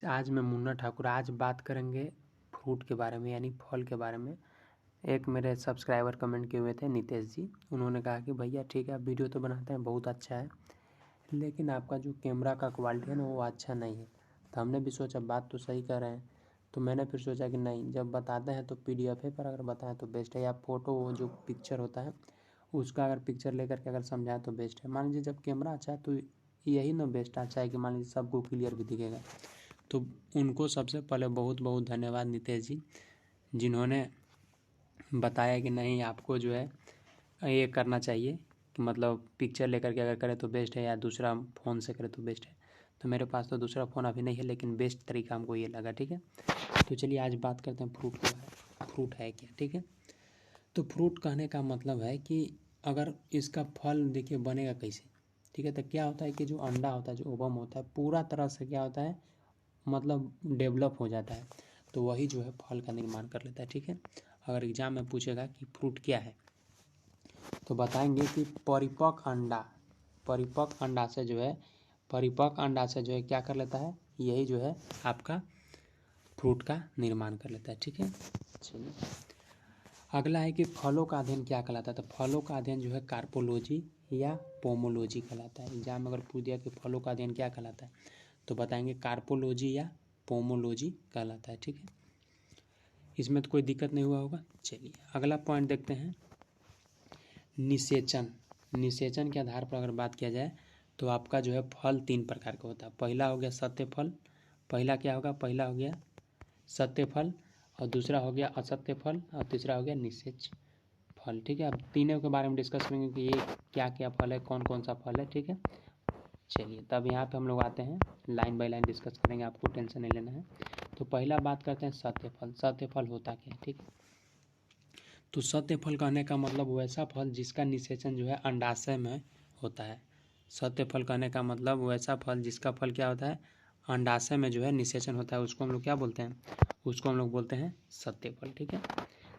आज मैं मुन्ना ठाकुर आज बात करेंगे फ्रूट के बारे में यानी फल के बारे में। एक मेरे सब्सक्राइबर कमेंट किए हुए थे नितेश जी। उन्होंने कहा कि भैया ठीक है आप वीडियो तो बनाते हैं बहुत अच्छा है, लेकिन आपका जो कैमरा का क्वालिटी है ना वो अच्छा नहीं है। तो हमने भी सोचा बात तो सही कर रहे हैं, तो मैंने फिर सोचा कि नहीं, जब बताते हैं तो PDF पर अगर बताएं तो बेस्ट है, या फ़ोटो जो पिक्चर होता है उसका अगर पिक्चर लेकर के अगर समझाएं तो बेस्ट है। मान लीजिए जब कैमरा अच्छा है तो यही ना बेस्ट अच्छा है कि मान लीजिए सबको क्लियर भी दिखेगा। तो उनको सबसे पहले बहुत बहुत धन्यवाद नितेश जी, जिन्होंने बताया कि नहीं आपको जो है ये करना चाहिए कि मतलब पिक्चर लेकर के अगर करें तो बेस्ट है, या दूसरा फ़ोन से करें तो बेस्ट है। तो मेरे पास तो दूसरा फ़ोन अभी नहीं है, लेकिन बेस्ट तरीका हमको ये लगा। ठीक है, तो चलिए आज बात करते हैं फ्रूट के बारे में। फ्रूट है क्या? ठीक है, तो फ्रूट कहने का मतलब है कि अगर इसका फल देखिए बनेगा कैसे। ठीक है, तो क्या होता है कि जो अंडा होता है, जो ओवम होता है, पूरा तरह से क्या होता है मतलब डेवलप हो जाता है, तो वही जो है फल का निर्माण कर लेता है। ठीक है, अगर एग्जाम में पूछेगा कि फ्रूट क्या है तो बताएंगे कि परिपक्व अंडा से जो है क्या कर लेता है, यही जो है आपका फ्रूट का निर्माण कर लेता है। ठीक है, चलिए अगला है कि फलों का अध्ययन क्या कहलाता है। तो फलों का अध्ययन जो है कार्पोलॉजी या पोमोलॉजी कहलाता है। एग्जाम में अगर पूछ दिया कि फलों का अध्ययन क्या कहलाता है तो बताएंगे कार्पोलॉजी या पोमोलॉजी कहलाता है। ठीक है, इसमें तो कोई दिक्कत नहीं हुआ होगा। चलिए अगला पॉइंट देखते हैं, निषेचन। निषेचन के आधार पर अगर बात किया जाए तो आपका जो है फल 3 प्रकार का होता है। पहला हो गया सत्य फल, पहला क्या होगा, पहला हो गया सत्य फल, और दूसरा हो गया असत्य फल, और तीसरा हो गया निषेच फल। ठीक है, अब तीनों के बारे में डिस्कस करेंगे कि ये क्या क्या फल है, कौन कौन सा फल है। ठीक है, चलिए तब यहाँ पे हम लोग आते हैं, लाइन बाय लाइन डिस्कस करेंगे, आपको टेंशन नहीं लेना है। तो पहला बात करते हैं सत्य फल। सत्य फल होता क्या है? ठीक है, तो सत्य फल कहने का मतलब वैसा फल जिसका निषेचन जो है अंडाशय में होता है। सत्य फल कहने का मतलब वैसा फल जिसका फल क्या होता है, अंडाशय में जो है निषेचन होता है, उसको हम लोग क्या बोलते हैं, उसको हम लोग बोलते हैं सत्य फल। ठीक है,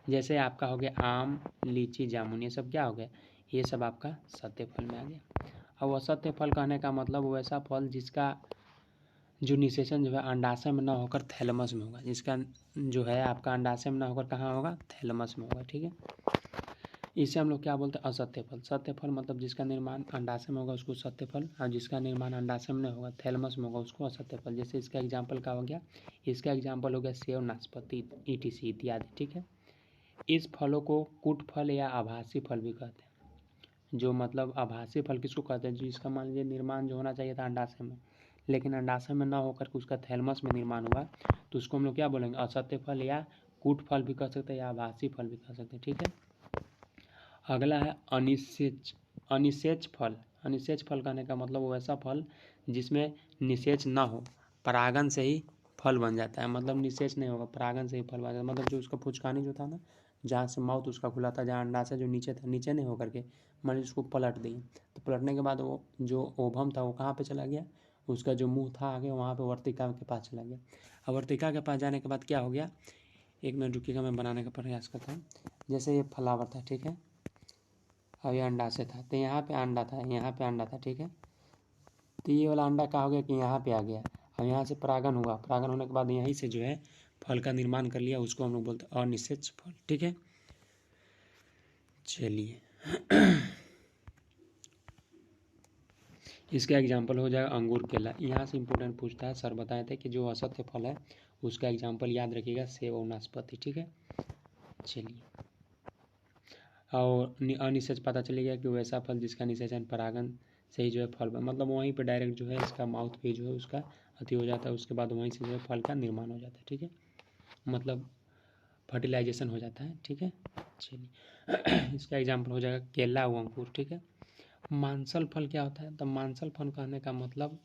जैसे आपका हो गया आम, लीची, जामुन, ये सब क्या हो गया, ये सब आपका सत्य फल में आ गया। अब असत्य फल कहने का मतलब वैसा फल जिसका जो निषेचन जो है अंडाशय में ना होकर थैलेमस में होगा, जिसका जो है आपका अंडाशय में ना होकर कहाँ होगा, थैलेमस में होगा। ठीक है, इसे हम लोग क्या बोलते हैं, असत्य फल। सत्य फल मतलब जिसका निर्माण अंडाशय में होगा उसको सत्य फल, और जिसका निर्माण अंडाशय में नहीं होगा थैलेमस में होगा उसको असत्य फल। जैसे इसका एग्जाम्पल क्या हो गया, इसका एग्जाम्पल हो गया सेव, नाशपाती, ETC इत्यादि। ठीक है, इस फलों को कूट फल या आभासी फल भी कहते हैं। जो मतलब आभासी फल किसको कहते हैं, जिसका मान लीजिए निर्माण जो होना चाहिए था अंडाशय में, लेकिन अंडाशय में ना होकर के उसका थैलेमस में निर्माण हुआ, तो उसको हम लोग क्या बोलेंगे, असत्य फल या कूट फल भी कह सकते हैं, या आभासी फल भी कह सकते हैं। ठीक है, अगला है अनिषेच। अनिषेच फल। अनिषेच फल कहने का मतलब वो ऐसा फल जिसमें निषेच ना हो, परागन से ही फल बन जाता है। मतलब निषेच नहीं होगा, परागन से ही फल बन जाता है। मतलब जो उसका पुचकानी जो था ना, जहाँ से माउथ उसका खुला था, जहाँ अंडा से जो नीचे था, नीचे नहीं होकर के मान लीजिए उसको पलट दिए, तो पलटने के बाद वो जो ओभम था वो कहाँ पे चला गया, उसका जो मुंह था आगे वहाँ पे वर्तिका के पास चला गया। अब वर्तिका के पास जाने के बाद क्या हो गया, एक मिनट रुकिएगा मैं बनाने का प्रयास करता हूँ। जैसे ये फ्लावर था, ठीक है, अब ये अंडा से था, तो यहाँ पे अंडा था, यहाँ पे अंडा था। ठीक है, तो ये वाला अंडा क्या हो गया कि यहाँ पे आ गया। अब यहाँ से परागन हुआ, परागन होने के बाद यहीं से जो है फल का निर्माण कर लिया, उसको हम लोग बोलते हैं अनिषेच फल। ठीक है, चलिए इसका एग्जाम्पल हो जाएगा अंगूर, केला। यहाँ से इंपॉर्टेंट पूछता है, सर बताए थे कि जो असत्य फल है उसका एग्जाम्पल याद रखिएगा, सेब और नाशपाती। ठीक है, चलिए और अनिषेच पता चलेगा कि वैसा फल जिसका निषेचन परागन से ही जो है फल मतलब वहीं पे डायरेक्ट जो है इसका माउथ पे जो है उसका अति हो जाता है, उसके बाद वहीं से जो है फल का निर्माण हो जाता है। ठीक है, मतलब फर्टिलाइजेशन हो जाता है। ठीक है, चलिए इसका एग्जाम्पल हो जाएगा केला व अंगूर। ठीक है, मांसल फल क्या होता है, तो मांसल फल कहने का मतलब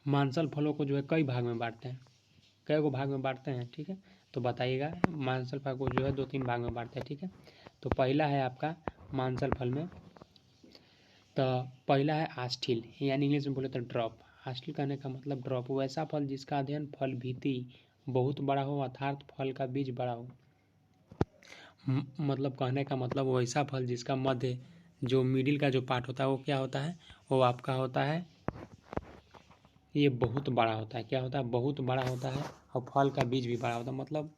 मांसल फलों को जो है कई भाग में बांटते हैं, कई को भाग में बांटते हैं। ठीक है, तो बताइएगा मांसल फल को जो है 2-3 भाग में बांटते हैं। ठीक है, तो पहला है आपका मांसल फल में, तो पहला है आस्ठील, यानी इंग्लिश में बोले तो ड्रॉप। आस्ठील कहने का मतलब ड्रॉप, वैसा फल जिसका अध्ययन फल भीति बहुत बड़ा हो अर्थात फल का बीज बड़ा हो। मतलब कहने का मतलब वैसा फल जिसका मध्य जो मिडिल का जो पार्ट होता है वो क्या होता है, वो आपका होता है ये बहुत बड़ा होता है। क्या होता है? बहुत बड़ा होता है। और फल का बीज भी बड़ा होता है। मतलब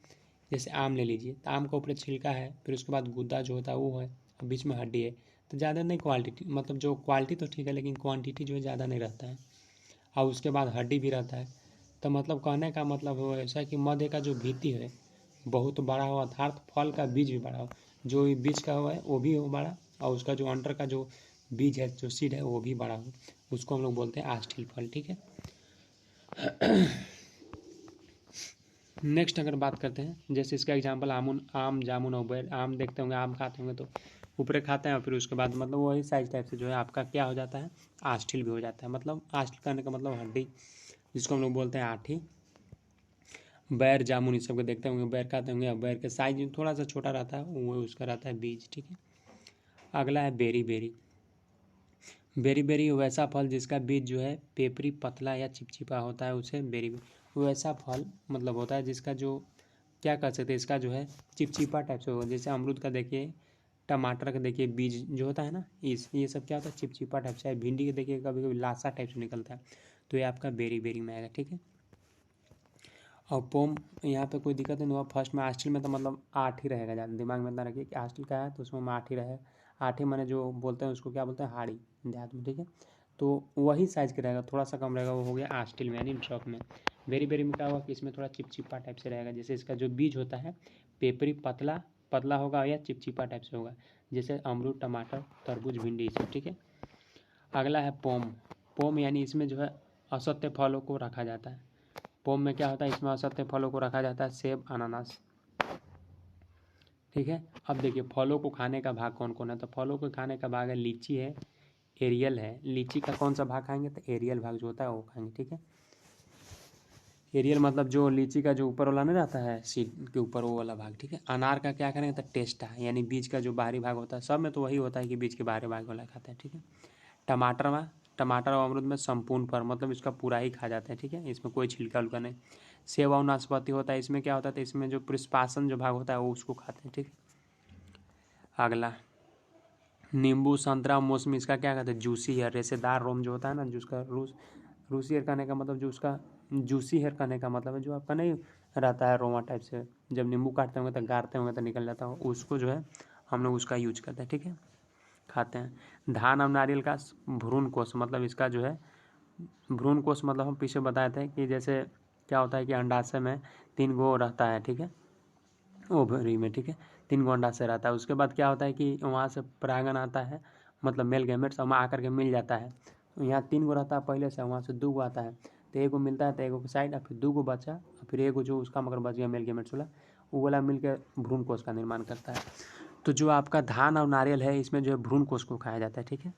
जैसे आम ले लीजिए, तो आम का ऊपर छिलका है, फिर उसके बाद गूदा जो होता है वो है, और बीच में हड्डी है। तो ज़्यादा नहीं क्वालिटी, मतलब जो क्वालिटी तो ठीक है लेकिन क्वांटिटी जो है ज़्यादा नहीं रहता है। और उसके बाद हड्डी भी रहता है। तो मतलब कहने का मतलब वो ऐसा है कि मध्य का जो भित्ति है बहुत बड़ा हो, अर्थात फल का बीज भी बड़ा हो। जो बीज का हुआ है वो भी हो बड़ा, और उसका जो अंडर का जो बीज है, जो सीड है, वो भी बड़ा हो। उसको हम लोग बोलते हैं आस्टील फल। ठीक है। नेक्स्ट अगर बात करते हैं, जैसे इसका एग्जांपल आम जामुन और बेर। आम देखते होंगे, आम खाते होंगे तो ऊपरे खाते हैं, और फिर उसके बाद मतलब वही साइज टाइप से जो है आपका क्या हो जाता है, आस्टील भी हो जाता है। मतलब आस्टील करने का मतलब हड्डी, जिसको हम लोग बोलते हैं आठी। बैर जामुन इस सब को देखते होंगे, बैर खाते होंगे, और बैर के साइज थोड़ा सा छोटा रहता है, वो उसका रहता है बीज। ठीक है। अगला है बेरी बेरी। बेरी बेरी वैसा फल जिसका बीज जो है पेपरी, पतला या चिपचिपा होता है, उसे बेरी बेरी। वैसा फल मतलब होता है जिसका जो क्या कर सकते हैं, इसका जो है चिपचिपा टाइप से होगा। जैसे अमरूद का देखिए, टमाटर का देखिए बीज जो होता है ना, इस ये सब क्या होता है, चिपचिपा टाइप से है। भिंडी के देखिए कभी कभी लासा टाइप से निकलता है। तो ये आपका बेरी बेरी में आएगा। ठीक है। और पोम, यहाँ पे कोई दिक्कत नहीं हुआ। फर्स्ट में आस्टिल में तो मतलब आठ ही रहेगा, ज़्यादा दिमाग में इतना रखिए कि आस्टिल का है तो उसमें आठ ही रहे। आठ ही माने जो बोलते हैं उसको क्या बोलते हैं, हाड़ी देहात में। ठीक है। तो वही साइज़ का रहेगा, थोड़ा सा कम रहेगा, वो हो गया आस्टिल में यानी ड्रॉप में। बेरी बेरी में क्या हुआ कि इसमें थोड़ा चिपचिपा टाइप से रहेगा। जैसे इसका जो बीज होता है पेपरी, पतला पतला होगा या चिपचिपा टाइप से होगा, जैसे अमरूद, टमाटर, तरबूज, भिंडी सब। ठीक है। अगला है पोम। पोम यानी इसमें जो है असत्य फलों को रखा जाता है। पोम में क्या होता है, इसमें असत्य फलों को रखा जाता है, सेब, अनानास। ठीक है। अब देखिए फलों को खाने का भाग कौन कौन है, तो फलों को खाने का भाग है लीची है, एरियल है। लीची का कौन सा भाग खाएंगे, तो एरियल भाग जो होता है वो खाएंगे। ठीक है। एरियल मतलब जो लीची का जो ऊपर वाला नहीं रहता है, सीड के ऊपर वो वाला भाग। ठीक है। अनार का क्या करेंगे, तो टेस्टा यानी बीज का जो बाहरी भाग होता है। सब में तो वही होता है कि बीज के बाहरी भाग वाला खाते हैं। ठीक है। टमाटर में, टमाटर और अमरूद में संपूर्ण फल, मतलब इसका पूरा ही खा जाता है। ठीक है। इसमें कोई छिलका उलका नहीं। सेब और नाशपाती होता है, इसमें क्या होता है, इसमें जो पुष्पासन जो भाग होता है वो उसको खाते हैं। ठीक है। अगला नींबू, संतरा, मौसमी, इसका क्या कहते हैं, जूसी हेयर, रेशेदार रोम जो होता है ना, जो उसका रूसी हेयर कहने का मतलब जो उसका जूसी हेयर कहने का मतलब है, जो आपका नहीं रहता है रोमा टाइप से, जब नींबू काटते होंगे तो गाड़ते होंगे तो निकल जाता हो, उसको जो है हम लोग उसका यूज करते हैं। ठीक है। खाते हैं। धान और नारियल का भ्रूण कोष, मतलब इसका जो है भ्रूण कोष, मतलब हम पीछे बताए थे कि जैसे क्या होता है कि अंडाशय में 3 गो रहता है। ठीक है। ओवरी में। ठीक है। 3 गो अंडाशय रहता है। उसके बाद क्या होता है कि वहाँ से परागण आता है, मतलब मेल गैमेट्स वहाँ आकर के मिल जाता है। यहाँ 3 गो रहता है पहले से, वहाँ से 2 गो आता है, तो एगो मिलता है तो एगो के साइड, और फिर 2 गो बचा, और फिर एगो जो उसका मगर बच गया मेल गैमेट्स वाला, वो वाला मिलकर भ्रूण कोष का निर्माण करता है। तो जो आपका धान और नारियल है, इसमें जो है भ्रूण कोष को खाया जाता है। ठीक है।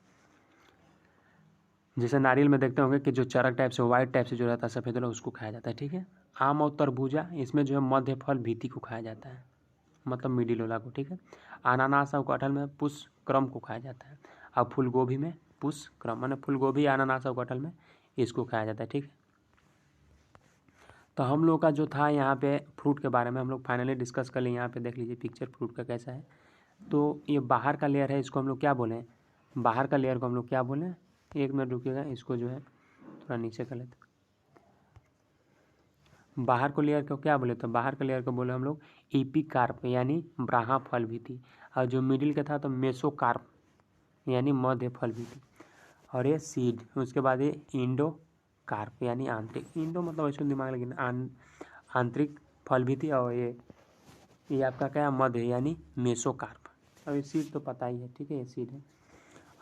जैसे नारियल में देखते होंगे कि जो चरक टाइप से, वाइट टाइप से जो रहता है सफ़ेद वाला, उसको खाया जाता है। ठीक है। आम और तरबूजा, इसमें जो है मध्य फल भीति को खाया जाता है, मतलब मिडिल वाला को। ठीक है। अनानास और कटहल में पुष्प क्रम को खाया जाता है, और फूल गोभी में पुष्प क्रम, माने फूल गोभी, अनानास और कटहल में इसको खाया जाता है। ठीक है। तो हम लोग का जो था यहाँ पे फ्रूट के बारे में हम लोग फाइनली डिस्कस कर लिए। यहाँ पे देख लीजिए पिक्चर फ्रूट का कैसा है। तो ये बाहर का लेयर है, इसको हम लोग क्या बोलें, बाहर का लेयर को हम लोग क्या बोलें, 1 मिनट रुकिएगा, इसको जो है थोड़ा नीचे कर लेते। बाहर को लेयर को क्या बोले, तो बाहर के लेयर को बोले हम लोग एपिकार्प यानी ब्राहा फल भी थी, और जो मिडिल का था तो मेसोकार्प यानी मध्य फल भी थी, और ये सीड। उसके बाद ये इंडो कार्प यानी आंतरिक, इंडो मतलब ऐसे दिमाग लेकिन आंतरिक फल भी थी, और ये आपका क्या है, मध्य यानी मेसोकार्प। अब ये सीड तो पता ही है। ठीक है। ये सीड है।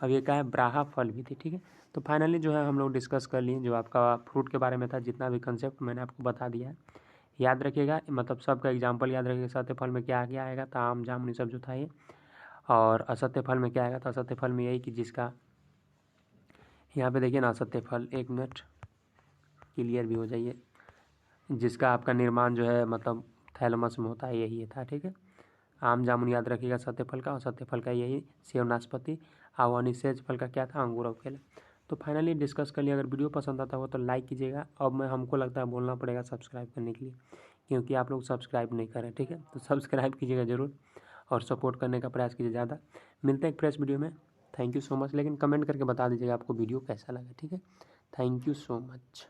अब ये क्या है, ब्राहा फल भी थी। ठीक है। तो फाइनली जो है हम लोग डिस्कस कर लिए जो आपका फ्रूट के बारे में था, जितना भी कंसेप्ट मैंने आपको बता दिया है। याद रखिएगा, मतलब सबका एग्जाम्पल याद रखिएगा। सत्य फल में क्या क्या आएगा, तो आम जामुन सब जो था ये। और असत्य फल में क्या आएगा, तो असत्य फल में यही कि जिसका, यहाँ पे देखिए ना, असत्य फल, 1 मिनट क्लियर भी हो जाइए, जिसका आपका निर्माण जो है मतलब थैलमस में होता है, यही था। ठीक है। आम जामुन याद रखिएगा सत्य फल का, और सत्य फल का यही सेव, नाशपाती, और अनिषेज फल का क्या था, अंगूर और केला। तो फाइनली डिस्कस कर लिया। अगर वीडियो पसंद आता हो तो लाइक कीजिएगा। अब मैं हमको लगता है बोलना पड़ेगा सब्सक्राइब करने के लिए, क्योंकि आप लोग सब्सक्राइब नहीं करें। ठीक है। तो सब्सक्राइब कीजिएगा ज़रूर, और सपोर्ट करने का प्रयास कीजिए ज़्यादा। मिलते हैं एक फ्रेश वीडियो में। Thank you so much. लेकिन कमेंट करके बता दीजिएगा आपको वीडियो कैसा लगा। ठीक है। Thank you so much.